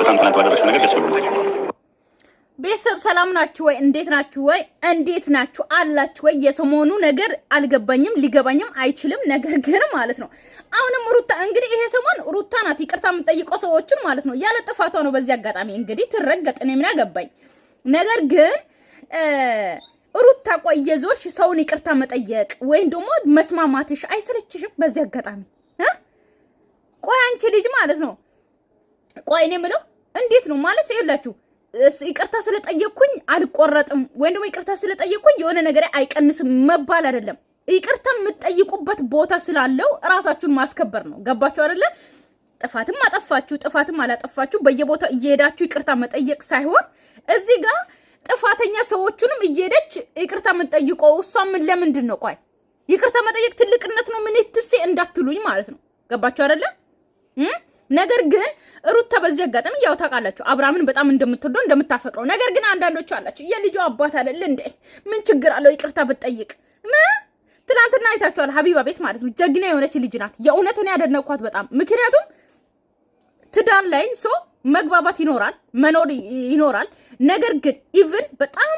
በጣም ትናንት ባደረግሽው ነገር ደስ ብሎኛል። ቤተሰብ ሰላም ናችሁ ወይ? እንዴት ናችሁ ወይ? እንዴት ናችሁ አላችሁ ወይ? የሰሞኑ ነገር አልገባኝም ሊገባኝም አይችልም። ነገር ግን ማለት ነው አሁንም ሩታ እንግዲህ ይሄ ሰሞን ሩታ ናት ይቅርታ የምትጠይቀው ሰዎችን ማለት ነው ያለ ጥፋቷ ነው። በዚህ አጋጣሚ እንግዲህ ትረገጥ እኔ ምን አገባኝ። ነገር ግን ሩታ ቆይ የዞሽ ሰውን ይቅርታ መጠየቅ ወይም ደግሞ መስማማትሽ አይሰለችሽም? በዚህ አጋጣሚ ቆይ አንቺ ልጅ ማለት ነው ቆይ እኔ የምለው እንዴት ነው ማለት ይላችሁ ይቅርታ ስለጠየቅኩኝ አልቆረጥም ወይም ደግሞ ይቅርታ ስለጠየቅኩኝ የሆነ ነገር አይቀንስም መባል አይደለም። ይቅርታ የምትጠይቁበት ቦታ ስላለው ራሳችሁን ማስከበር ነው። ገባችሁ አይደለ? ጥፋትም አጠፋችሁ ጥፋትም አላጠፋችሁ በየቦታው እየሄዳችሁ ይቅርታ መጠየቅ ሳይሆን እዚህ ጋር ጥፋተኛ ሰዎችንም እየሄደች ይቅርታ የምትጠይቀው እሷ ምን ለምንድን ነው? ቆይ ይቅርታ መጠየቅ ትልቅነት ነው ምን ትሴ እንዳትሉኝ ማለት ነው። ገባችሁ አይደለ? ነገር ግን ሩታ በዚህ አጋጣሚ ያው ታውቃላችሁ አብርሃምን በጣም እንደምትወደው እንደምታፈቅረው። ነገር ግን አንዳንዶቹ አላችሁ የልጇ አባት አይደል እንዴ ምን ችግር አለው ይቅርታ ብትጠይቅ? ትናንትና አይታችኋል ሀቢባ ቤት ማለት ነው። ጀግና የሆነች ልጅ ናት። የእውነት እኔ ያደነኳት በጣም ምክንያቱም ትዳር ላይ ሰው መግባባት ይኖራል መኖር ይኖራል። ነገር ግን ኢቭን በጣም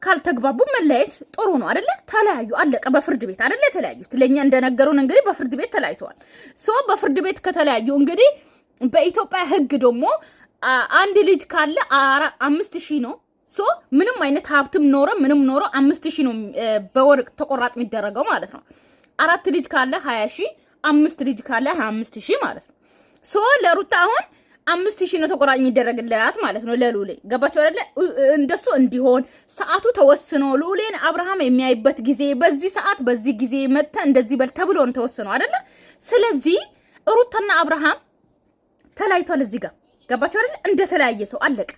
ካልተግባቡ መለየት ጥሩ ነው አይደለ? ተለያዩ አለቀ። በፍርድ ቤት አይደለ የተለያዩት? ለኛ እንደነገሩን እንግዲህ በፍርድ ቤት ተለያይተዋል። ሶ በፍርድ ቤት ከተለያዩ እንግዲህ በኢትዮጵያ ሕግ ደግሞ አንድ ልጅ ካለ 5000 ነው። ሶ ምንም አይነት ሀብትም ኖረ ምንም ኖረ 5000 ነው በወርቅ ተቆራጥ የሚደረገው ማለት ነው። 4 ልጅ ካለ 20000፣ 5 ልጅ ካለ 25000 ማለት ነው። ሶ ለሩታ አሁን 5000 ነው ተቆራጭ የሚደረግላት ማለት ነው ለሉሌ። ገባችሁ አይደለ? እንደሱ እንዲሆን ሰዓቱ ተወስኖ ሉሌን አብርሃም የሚያይበት ጊዜ በዚህ ሰዓት በዚህ ጊዜ መተ እንደዚህ በል ተብሎ ነው ተወስኖ አይደለ? ስለዚህ ሩታና አብርሃም ተለያይቷል እዚህ ጋር። ገባችሁ አይደለ? እንደተለያየ ሰው አለቀ።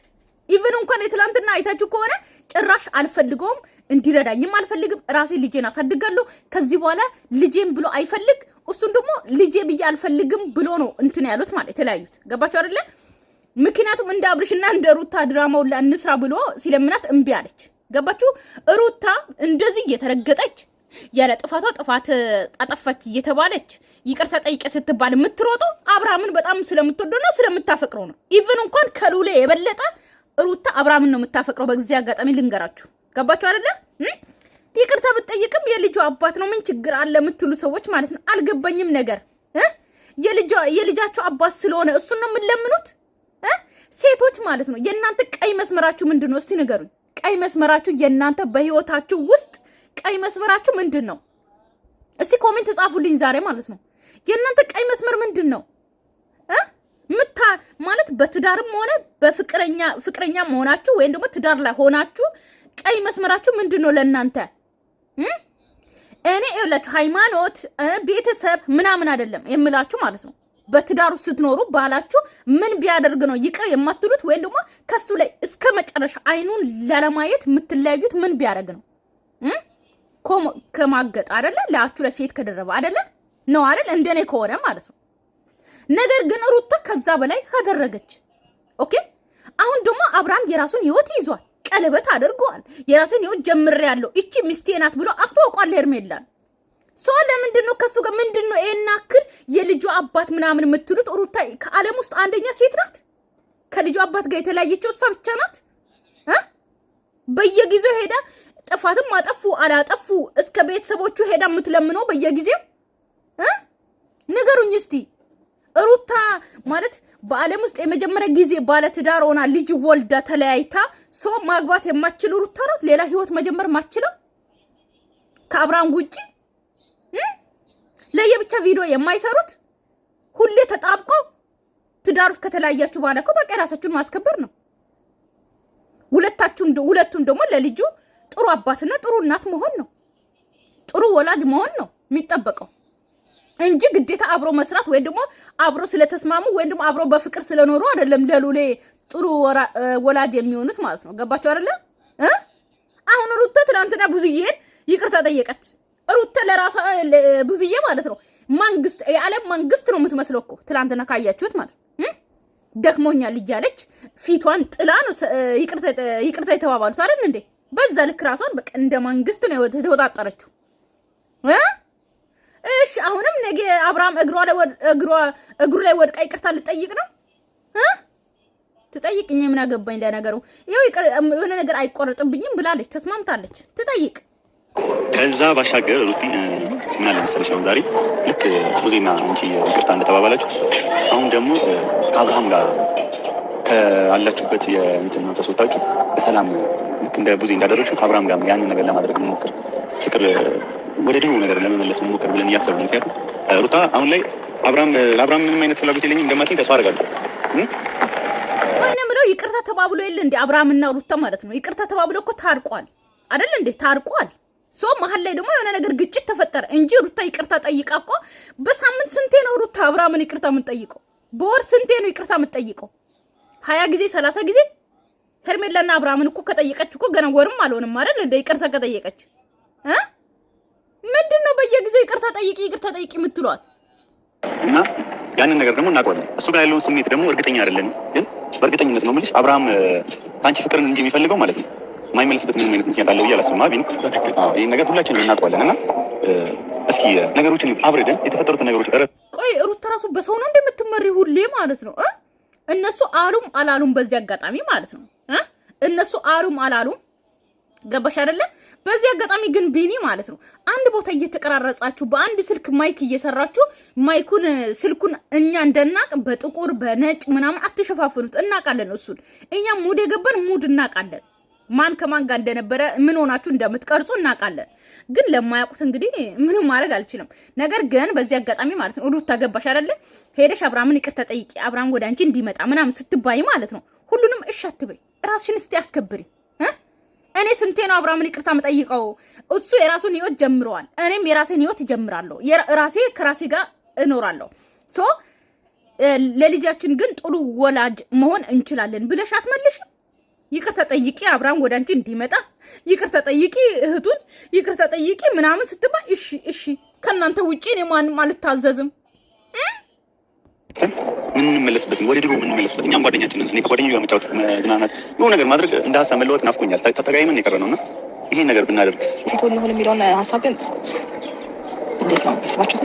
ኢቭን እንኳን የትላንትና አይታችሁ ከሆነ ጭራሽ አልፈልገውም እንዲረዳኝም አልፈልግም ራሴ ልጄን አሳድጋለሁ ከዚህ በኋላ ልጄን ብሎ አይፈልግ እሱን ደግሞ ልጄ ብዬ አልፈልግም ብሎ ነው እንትን ያሉት ማለት የተለያዩት። ገባችሁ አይደለ? ምክንያቱም እንደ አብርሽና እንደ ሩታ ድራማው ለእንስራ ብሎ ሲለምናት እምቢ አለች። ገባችሁ? ሩታ እንደዚህ እየተረገጠች ያለ ጥፋቷ ጥፋት አጠፋች እየተባለች ይቅርታ ጠይቀ ስትባል የምትሮጠው አብርሃምን በጣም ስለምትወደውና ስለምታፈቅረው ነው። ኢቭን እንኳን ከሉሌ የበለጠ ሩታ አብርሃምን ነው የምታፈቅረው። በዚህ አጋጣሚ ልንገራችሁ። ገባችሁ አይደለ? ይቅርታ ብትጠይቅም የልጁ አባት ነው ምን ችግር አለ የምትሉ ሰዎች ማለት ነው አልገባኝም ነገር የልጃችሁ አባት ስለሆነ እሱን ነው የምትለምኑት ሴቶች ማለት ነው። የእናንተ ቀይ መስመራችሁ ምንድን ነው? እስቲ ንገሩኝ። ቀይ መስመራችሁ የእናንተ በህይወታችሁ ውስጥ ቀይ መስመራችሁ ምንድን ነው? እስቲ ኮሜንት ጻፉልኝ ዛሬ ማለት ነው። የእናንተ ቀይ መስመር ምንድን ነው? ማለት በትዳርም ሆነ በፍቅረኛ መሆናችሁ ወይም ደግሞ ትዳር ላይ ሆናችሁ ቀይ መስመራችሁ ምንድን ነው ለእናንተ? እኔ ይኸውላችሁ ሃይማኖት ቤተሰብ ምናምን አይደለም የምላችሁ ማለት ነው። በትዳሩ ስትኖሩ ባላችሁ ምን ቢያደርግ ነው ይቅር የማትሉት ወይም ደግሞ ከሱ ላይ እስከ መጨረሻ አይኑን ላለማየት የምትለያዩት ምን ቢያደርግ ነው? ከማገጥ አይደለ? ላችሁ ለሴት ከደረበ አይደለ ነው አይደል? እንደኔ ከሆነ ማለት ነው። ነገር ግን ሩታ ከዛ በላይ ካደረገች ኦኬ። አሁን ደግሞ አብርሃም የራሱን ህይወት ይዟል። ቀለበት አድርጓል። የራስን ህይወት ጀምሬያለሁ እቺ ሚስቴ ናት ብሎ አስተዋውቋል ሄርሜላን። ሶ ለምንድን ነው ከሱ ጋር ምንድን ነው ኤናክል የልጁ አባት ምናምን የምትሉት? ሩታ ከዓለም ውስጥ አንደኛ ሴት ናት። ከልጁ አባት ጋር የተለያየችው እሷ ብቻ ናት። በየጊዜው ሄዳ ጥፋትም አጠፉ አላጠፉ እስከ ቤተሰቦቹ ሄዳ የምትለምነው በየጊዜው ንገሩኝ እስቲ። ሩታ ማለት በዓለም ውስጥ የመጀመሪያ ጊዜ ባለ ትዳር ሆና ልጅ ወልዳ ተለያይታ ሶ ማግባት የማትችል ሩታ ናት። ሌላ ህይወት መጀመር ማትችለው ከአብርሃም ውጪ ለየብቻ ቪዲዮ የማይሰሩት ሁሌ ተጣብቆ ትዳር ውስጥ ከተለያያችሁ በኋላ እኮ በቃ ራሳችሁን ማስከበር ነው። ሁለቱም ደግሞ ለልጁ ጥሩ አባትና ጥሩ እናት መሆን ነው። ጥሩ ወላጅ መሆን ነው የሚጠበቀው እንጂ ግዴታ አብሮ መስራት ወይ ደግሞ አብሮ ስለተስማሙ ወይ ደግሞ አብሮ በፍቅር ስለኖሩ አይደለም ለሉሌ ጥሩ ወላጅ የሚሆኑት ማለት ነው። ገባችሁ አይደለ? አሁን ሩታ ትናንትና ብዙዬን ይቅርታ ጠየቀች። ሩታ ለራሷ ብዙዬ ማለት ነው መንግስት የዓለም መንግስት ነው የምትመስለው እኮ ትናንትና ካያችሁት ማለት ደክሞኛል እያለች ፊቷን ጥላ ነው ይቅርታ የተባባሉት አይደል እንዴ? በዛ ልክ ራሷን በቃ እንደ መንግስት ነው የተወጣጣረችው። እሺ አሁንም ነገ አብርሃም እግሩ ላይ ወድቃ ይቅርታ ልጠይቅ ነው ትጠይቅኝ ምን አገባኝ ለነገሩ ይሄው የሆነ ነገር አይቆረጥብኝም ብላለች ተስማምታለች ትጠይቅ ከዛ ባሻገር ሩቲ ምን አለ መሰለሽ ነው ዛሬ ልክ ቡዜና አንቺ ይቅርታ እንደተባባላችሁት አሁን ደግሞ ከአብርሃም ጋር ካላችሁበት የእንትን ነው ተሰጣችሁ በሰላም ልክ እንደ ቡዜ እንዳደረግሽው ከአብርሃም ጋር ያንን ነገር ለማድረግ እንሞክር ፍቅር ወደ ድሮ ነገር ለመመለስ እንሞክር ብለን እያሰብን ምክንያቱም ሩታ አሁን ላይ ለአብርሃም ምንም አይነት ፍላጎት የለኝም እንደማትኝ ተስፋ አደርጋለሁ ወይኔ ምለው ይቅርታ ተባብሎ የለ እንዴ አብርሃምና ሩታ ማለት ነው ይቅርታ ተባብሎ እኮ ታርቋል አይደል እንዴ ታርቋል ሶ መሀል ላይ ደግሞ የሆነ ነገር ግጭት ተፈጠረ እንጂ ሩታ ይቅርታ ጠይቃ እኮ በሳምንት ስንቴ ነው ሩታ አብርሃምን ይቅርታ የምትጠይቀው በወር ስንቴ ነው ይቅርታ የምትጠይቀው 20 ጊዜ 30 ጊዜ ሄርሜላና አብርሃምን እኮ ከጠየቀች እኮ ገና ወርም አልሆነም አይደል እንደ ይቅርታ ከጠየቀች ምንድነው በየጊዜው ይቅርታ ጠይቂ የምትሏት እና ያንን ነገር ደግሞ እናውቀዋለን እሱ ጋር ያለውን ስሜት ደግሞ እርግጠኛ አይደለም ግን በእርግጠኝነት ነው የምልሽ አብርሃም ካንቺ ፍቅርን እንጂ የሚፈልገው ማለት ነው ማይመልስበት ምንም አይነት ምክንያት አለው እያላስብማ ቢን ይሄን ነገር ሁላችንም እናውቀዋለን እና እስኪ ነገሮችን አብረደን የተፈጠሩትን ነገሮች ቆይ ሩታ ራሱ በሰው ነው እንደምትመሪ ሁሌ ማለት ነው እነሱ አሉም አላሉም በዚህ አጋጣሚ ማለት ነው እነሱ አሉም አላሉም ገባሽ አይደለ በዚህ አጋጣሚ ግን ቢኒ ማለት ነው አንድ ቦታ እየተቀራረጻችሁ በአንድ ስልክ ማይክ እየሰራችሁ ማይኩን ስልኩን እኛ እንደናቅ በጥቁር በነጭ ምናምን አትሸፋፍኑት እናቃለን እሱን እኛ ሙድ የገባን ሙድ እናቃለን ማን ከማን ጋር እንደነበረ ምን ሆናችሁ እንደምትቀርጹ እናቃለን ግን ለማያውቁት እንግዲህ ምንም ማድረግ አልችልም ነገር ግን በዚህ አጋጣሚ ማለት ነው ሩታ ገባሽ አይደለ ሄደሽ አብርሃምን ይቅርታ ጠይቂ አብርሃም ወደ አንቺ እንዲመጣ ምናምን ስትባይ ማለት ነው ሁሉንም እሺ አትበይ ራስሽን እስቲ አስከብሪ እኔ ስንቴ ነው አብርሃምን ይቅርታ መጠይቀው እሱ የራሱን ህይወት ጀምሯል እኔም የራሴን ህይወት ጀምራለሁ ራሴ ከራሴ ጋር እኖራለሁ ሶ ለልጃችን ግን ጥሩ ወላጅ መሆን እንችላለን ብለሽ አትመልሽም ይቅርታ ጠይቂ አብርሃም ወደ አንቺ እንዲመጣ ይቅርታ ጠይቂ እህቱን ይቅርታ ጠይቂ ምናምን ስትባይ እሺ ከናንተ ውጪ እኔ ማንም አልታዘዝም ምን እንመለስበት ወደ ድሮ ምን እንመለስበት እኛም ጓደኛችን ነን እኔ ከጓደኛዬ ጋር መጫወት መዝናናት የሆነ ነገር ማድረግ እንደ ሀሳብ መለወጥ ናፍቆኛል ተጠቃይመን የቀረ ነውና ይሄን ነገር ብናደርግ ፊቶን ነው የሚለውን ሀሳብ ግን እንዴት ነው ተስባችሁ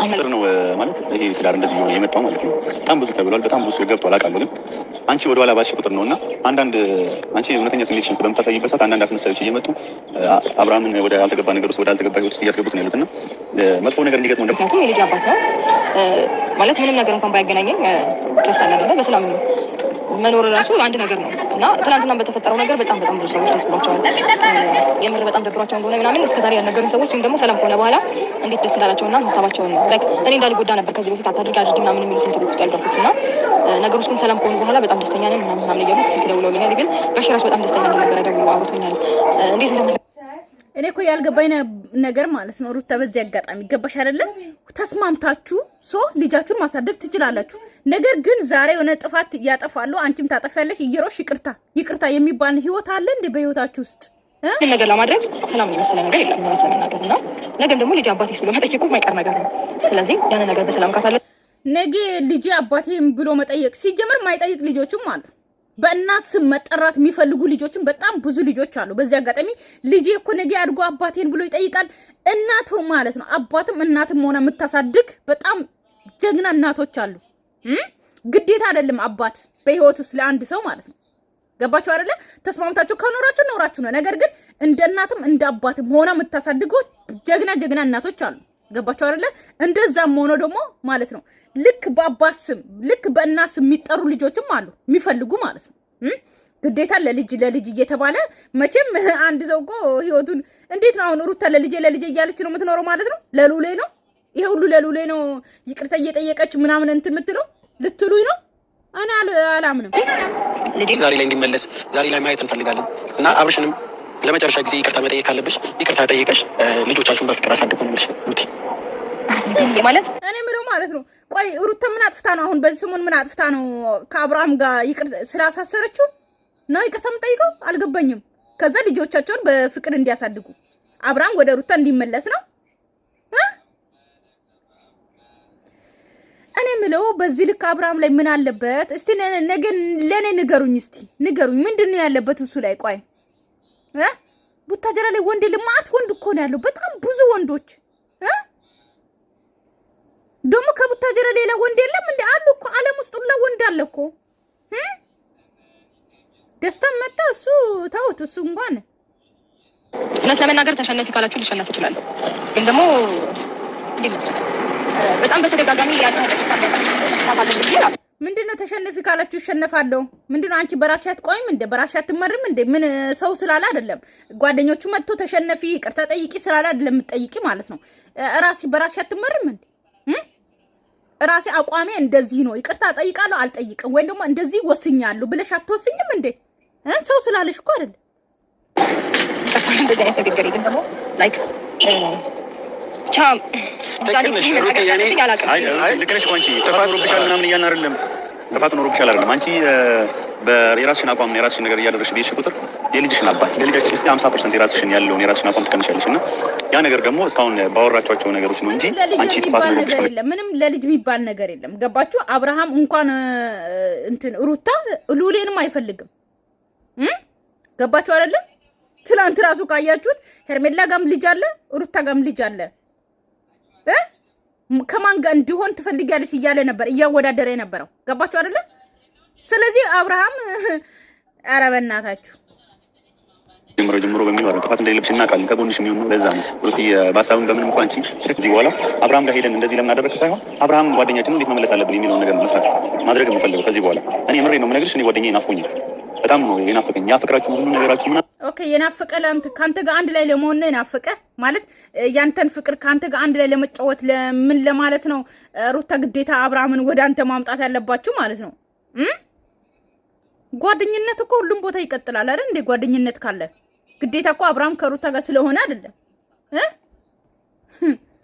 አመር ነው ማለት ይሄ ትዳር እንደዚህ ነው የመጣው ማለት ነው በጣም ብዙ ተብሏል በጣም ብዙ ገብቷል አውቃለሁ ግን አንቺ ወደ ኋላ ባልሽ ቁጥር ነውና አንዳንድ አንቺ እውነተኛ ስሜትሽን ስለምታሳይበት ሰዓት አንዳንድ አስመሳዮች እየመጡ አብርሃምን ወደ አልተገባ ነገር ውስጥ ወደ አልተገባ ህይወት ውስጥ እያስገቡት ነው ያሉትና መጥፎ ነገር እንዲገጥመው ምክንያቱም የልጅ አባት ነው ማለት ምንም ነገር እንኳን ባያገናኘኝ ክርስቲያን አይደለም በሰላም መኖር ራሱ አንድ ነገር ነው እና ትናንትና በተፈጠረው ነገር በጣም ብዙ ሰዎች ደስ ብሏቸዋል የምር በጣም ደብሯቸው እንደሆነ ምናምን እስከዛሬ ያልነገሩኝ ሰዎች ግን ደግሞ ሰላም ከሆነ በኋላ እንዴት ደስ እንዳላቸውና ሀሳባቸውን ላይክ እኔ እንዳልጎዳ ነበር ከዚህ በፊት አታድርጊ አድርጊ ምናምን የሚሉት እንትን ውስጥ ያልገቡት እና ነገሮች ግን ሰላም ከሆኑ በኋላ በጣም ደስተኛ ነን ምናምን እያሉ ስልክ ደውለውልኛል ግን ጋሽ ራሱ በጣም ደስተኛ እንደነበረ ደውሎ አውርቶኛል እንዴት እንደነበረ እኔ እኮ ያልገባኝ ነገር ማለት ነው ሩታ በዚህ አጋጣሚ ገባሽ አይደለ ተስማምታችሁ ልጃችሁን ማሳደግ ትችላላችሁ ነገር ግን ዛሬ የሆነ ጥፋት ያጠፋሉ አንቺም ታጠፋለሽ እየሮሽ ይቅርታ የሚባል ህይወት አለ እንደ በህይወታችሁ ውስጥ ነገር ለማድረግ ሰላም የመሰለ ነገር የለም ማለት ነው እና ነገም ደግሞ ልጅ አባቴስ ብሎ መጠየቁ የማይቀር ነገር ነው ስለዚህ ያን ነገር በሰላም ካሳለ ነገ ልጅ አባቴም ብሎ መጠየቅ ሲጀምር ማይጠይቅ ልጆችም አሉ በእናት ስም መጠራት የሚፈልጉ ልጆችም በጣም ብዙ ልጆች አሉ በዚህ አጋጣሚ ልጄ እኮ ነገ አድጎ አባቴን ብሎ ይጠይቃል እናቱ ማለት ነው አባትም እናትም ሆነ የምታሳድግ በጣም ጀግና እናቶች አሉ ግዴታ አይደለም አባት በህይወት ውስጥ ለአንድ ሰው ማለት ነው ገባችሁ አይደለ ተስማምታችሁ ከኖራችሁ ኖራችሁ ነው ነገር ግን እንደ እናትም እንደ አባትም ሆነ የምታሳድጉ ጀግና እናቶች አሉ ገባችሁ አይደለ እንደዛም ሆኖ ደግሞ ማለት ነው ልክ በአባት ስም ልክ በእናት ስም የሚጠሩ ልጆችም አሉ የሚፈልጉ ማለት ነው ግዴታ ለልጅ እየተባለ መቼም አንድ ሰው እኮ ህይወቱን እንዴት ነው አሁን ሩታ ለልጅ እያለች ነው የምትኖረው ማለት ነው ለሉሌ ነው ይሄ ሁሉ ለሉሌ ነው ይቅርታ እየጠየቀች ምናምን እንትን የምትለው ልትሉኝ ነው እኔ አላምንም ልጅ ዛሬ ላይ እንዲመለስ ዛሬ ላይ ማየት እንፈልጋለን እና አብርሽንም ለመጨረሻ ጊዜ ይቅርታ መጠየቅ ካለብሽ ይቅርታ ጠይቀሽ ልጆቻችሁን በፍቅር አሳድጉ ነው ሩቲ ማለት እኔ ምለው ማለት ነው ቆይ ሩታ ምን አጥፍታ ነው አሁን በዚህ ሰሞን ምን አጥፍታ ነው ከአብርሃም ጋር ይቅርታ ስላሳሰረችው ነው ይቅርታ የምጠይቀው አልገባኝም ከዛ ልጆቻቸውን በፍቅር እንዲያሳድጉ አብርሃም ወደ ሩታ እንዲመለስ ነው እኔ ምለው በዚህ ልክ አብርሃም ላይ ምን አለበት እስቲ ነገ ለኔ ንገሩኝ ምንድነው ያለበት እሱ ላይ ቆይ ቡታጀራ ላይ ወንድ ልማት ወንድ እኮ ነው ያለው በጣም ብዙ ወንዶች ደግሞ ከቡታጀራ ሌላ ወንድ የለም እንዴ አሉ እኮ ዓለም ውስጥ ሁሉ ወንድ አለ እኮ ደስታ መጣ እሱ ተውት። እሱ እንኳን እውነት ለመናገር ተሸነፊ ካላችሁ ሊሸነፍ ይችላል። ግን ደግሞ በጣም በተደጋጋሚ ምንድነው ተሸነፊ ካላችሁ ይሸነፋለሁ? ምንድነው አንቺ በራስሽ አትቆይም እንደ በራስሽ አትመርም እንደ ምን ሰው ስላለ አይደለም ጓደኞቹ መጥቶ ተሸነፊ ይቅርታ ጠይቂ ስላለ አይደለም የምትጠይቂ ማለት ነው። ራስሽ በራስሽ አትመርም እንደ ራሴ አቋሜ እንደዚህ ነው ይቅርታ ጠይቃለሁ አልጠይቅም ወይ ደግሞ እንደዚህ ወስኛለሁ ብለሽ አትወስኝም እንዴ? ሰው ስላለሽ እኮ አይደለም እንደዚህ አይነት ነገር ግን ደግሞ ላይክ ጥፋት ኖሮብሻል አይደለም አንቺ የራስሽን አቋም የራስሽን ነገር እያደረግሽ ቤትሽ ቁጥር የልጅሽን አባት ለልጃችን እስቲ 50% የራስሽን ያለውን የራስሽን አቋም ትቀንሻለሽ እና ያ ነገር ደግሞ እስካሁን ባወራቻቸው ነገሮች ነው እንጂ አንቺ ጥፋት ኖሮብሽ አይደለም። ምንም ለልጅ የሚባል ነገር የለም። ገባችሁ? አብርሃም እንኳን እንትን ሩታ ሉሌንም አይፈልግም። ገባችሁ አይደለም? ትላንት ራሱ ካያችሁት ሄርሜላ ጋም ልጅ አለ፣ ሩታ ጋም ልጅ አለ። ከማን ጋር እንዲሆን ትፈልጊያለሽ እያለ ነበር እያወዳደረ የነበረው። ገባችሁ አይደለ? ስለዚህ አብርሃም ኧረ በእናታችሁ ጀምሮ በሚኖረው ጥፋት እንደሌለብሽ እናውቃለን። ከጎንሽ የሚሆነው ለዛ ነው ሩቲ ባሳቡን በምንም እንኳን አንቺ ከዚህ በኋላ አብርሃም ጋር ሄደን እንደዚህ ለምን አደረግሽ ሳይሆን አብርሃም ጓደኛችን እንዴት መመለስ አለብን የሚለውን ነገር መስራት ማድረግ የምፈልገው ከዚህ በኋላ እኔ ምሬ ነው የምነግርሽ። እኔ ጓደኛዬ ናፍቆኛል፣ በጣም ነው የናፈቀኝ። ያፍቅራችሁ ሁሉ ነገራችሁ ምናምን ኦኬ። የናፈቀ ካንተ ጋር አንድ ላይ ለመሆን ነው የናፈቀ ማለት ያንተን ፍቅር ካንተ ጋር አንድ ላይ ለመጫወት ለምን ለማለት ነው። ሩታ ግዴታ አብርሃምን ወደ አንተ ማምጣት ያለባችሁ ማለት ነው። ጓደኝነት እኮ ሁሉም ቦታ ይቀጥላል አይደል እንዴ? ጓደኝነት ካለ ግዴታ እኮ አብርሃም ከሩታ ጋር ስለሆነ አይደለም።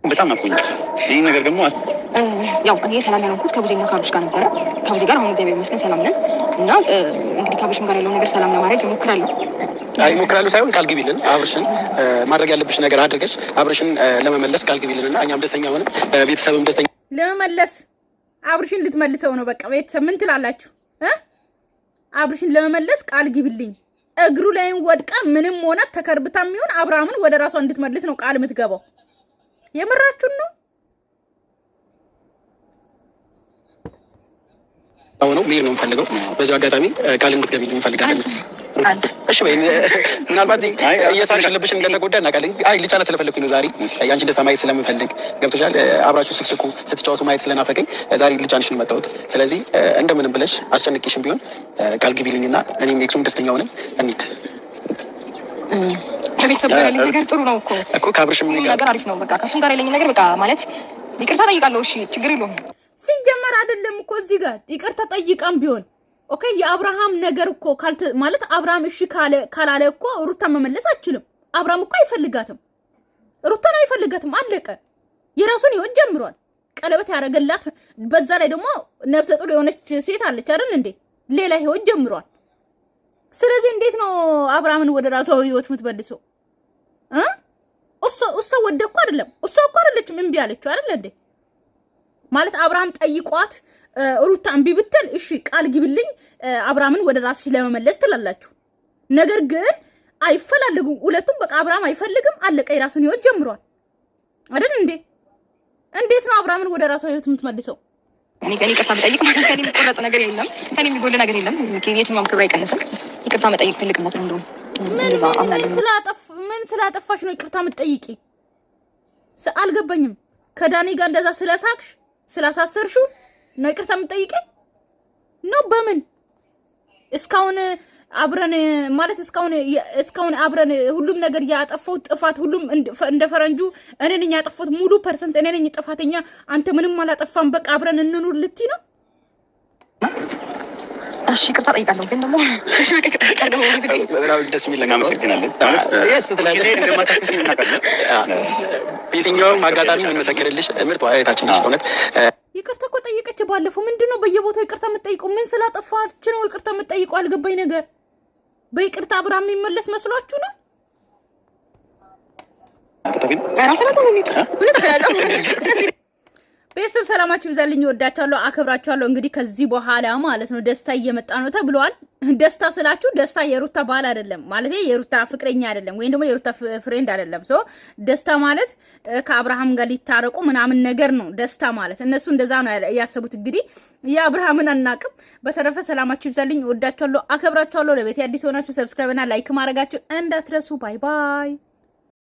በጣም ናፍቆኛል። ይሄን ነገር ደግሞ ያው እኔ ሰላም ያልኩት ከቡዜና ከአብርሽ ጋር ነበረ። ከቡዜ ጋር አሁን እግዚአብሔር ይመስገን ሰላም ነን እና እንግዲህ ከአብርሽም ጋር ያለው ነገር ሰላም ለማድረግ እሞክራለሁ። ይሞክራሉ ሳይሆን ቃል ግቢልን። አብርሽን ማድረግ ያለብሽ ነገር አድርገሽ አብርሽን ለመመለስ ቃል ግቢልን እና እኛም ደስተኛ ሆነን ቤተሰብም ደስተኛ ለመመለስ አብርሽን ልትመልሰው ነው። በቃ ቤተሰብ ምን ትላላችሁ? አብርሽን ለመመለስ ቃል ግቢልኝ። እግሩ ላይን ወድቃ ምንም ሆነ ተከርብታ የሚሆን አብርሃምን ወደ ራሷ እንድትመልስ ነው ቃል የምትገባው። የምራችሁን ነው? አሁን መሄድ ነው የምፈልገው። በዚህ አጋጣሚ ቃል እንድትገቢልኝ እንፈልጋለን። እሺ ወይ ምናልባት እየሳቅሽ ልብሽን እንደተጎዳ እናውቃለን። አይ ልጫነት ስለፈለኩኝ ነው ዛሬ ያንቺን ደስታ ማየት ስለምፈልግ ገብቶሻል። አብራችሁ ስትስቁ ስትጫወቱ ማየት ስለናፈቀኝ ዛሬ ልጫንሽ ነው የመጣሁት። ስለዚህ እንደምንም ብለሽ አስጨንቄሽም ቢሆን ቃል ግቢልኝና እኔም ኤክሱም ደስተኛ ሆነን እንሂድ። ከቤተሰብ ጋር ያለኝ ነገር ጥሩ ነው እኮ ከአብርሽም ነገር አሪፍ ነው። በቃ ከእሱም ጋር ያለኝ ነገር በቃ ማለት ይቅርታ ጠይቃለሁ። እሺ ችግር የለውም። ሲጀመር አይደለም እኮ እዚህ ጋር ይቅርታ ጠይቃም ቢሆን ኦኬ። የአብርሃም ነገር እኮ ማለት አብርሃም እሺ ካላለ እኮ ሩታን መመለስ አችልም። አብርሃም እኮ አይፈልጋትም፣ ሩታን አይፈልጋትም። አለቀ። የራሱን ህይወት ጀምሯል። ቀለበት ያደረገላት በዛ ላይ ደግሞ ነፍሰ ጡር የሆነች ሴት አለች አይደል እንዴ? ሌላ ህይወት ጀምሯል። ስለዚህ እንዴት ነው አብርሃምን ወደ ራሱ ህይወት የምትመልሰው? እሷ ወደኩ አይደለም፣ እሷ እኮ አይደለችም እምቢ አለችው አይደል እንዴ? ማለት አብርሃም ጠይቋት ሩታ እምቢ ብትል እሺ ቃል ግቢልኝ አብርሃምን ወደ ራስሽ ለመመለስ ትላላችሁ። ነገር ግን አይፈልጉም ሁለቱም። በቃ አብርሃም አይፈልግም፣ አለቀ። የራሱን ህይወት ጀምሯል አይደል እንዴ? እንዴት ነው አብርሃምን ወደ ራሱ ህይወት የምትመልሰው? እኔ ይቅርታ መጠየቅ ማለት ከኔ የሚቆረጥ ነገር የለም፣ ከኔ የሚጎል ነገር የለም። የትኛውም ክብር አይቀንስም። ይቅርታ መጠየቅ ትልቅነት ነው። እንደውም ምን ስላጠፋሽ ነው ይቅርታ የምትጠይቂ? አልገባኝም። ከዳኒ ጋር እንደዛ ስለሳቅሽ ስላሳሰርሽው ነው ይቅርታ የምትጠይቂ ነው? በምን እስካሁን አብረን ማለት እስካሁን አብረን ሁሉም ነገር ያጠፋው ጥፋት ሁሉም እንደ ፈረንጁ እኔ ነኝ ያጠፋሁት ሙሉ ፐርሰንት እኔ ነኝ ጥፋተኛ፣ አንተ ምንም አላጠፋም፣ በቃ አብረን እንኑር ልትይ ነው? እሺ ይቅርታ ጠይቃለሁ። ግን ደግሞ እሺ በቃ ጠይቃለሁ። በጣም ደስ የሚል ነገር እናመሰግናለን። የትኛውም አጋጣሚ የምንመሰክርልሽ ምርጥ እህታችን ነሽ። እውነት ይቅርታ እኮ ጠየቀች ባለፈው። ምንድነው በየቦታው ይቅርታ የምትጠይቀው? ምን ስላጠፋች ነው ይቅርታ የምትጠይቀው? አልገባኝ ነገር። በይቅርታ አብርሃም የሚመለስ መስሏችሁ ነው? ቤተሰብ ሰላማችሁ ይብዛልኝ። ወዳችኋለሁ፣ አከብራችኋለሁ። እንግዲህ ከዚህ በኋላ ማለት ነው ደስታ እየመጣ ነው ተብሏል። ደስታ ስላችሁ ደስታ የሩታ ባል አይደለም ማለት የሩታ ፍቅረኛ አይደለም ወይም ደግሞ የሩታ ፍሬንድ አይደለም። ሶ ደስታ ማለት ከአብርሃም ጋር ሊታረቁ ምናምን ነገር ነው ደስታ ማለት። እነሱ እንደዛ ነው ያሰቡት። እንግዲህ የአብርሃምን አናቅም። በተረፈ ሰላማችሁ ይብዛልኝ። ወዳችኋለሁ፣ አከብራችኋለሁ። ለቤት አዲስ ሆናችሁ ሰብስክራይብ እና ላይክ ማድረጋችሁ እንዳትረሱ። ባይ ባይ።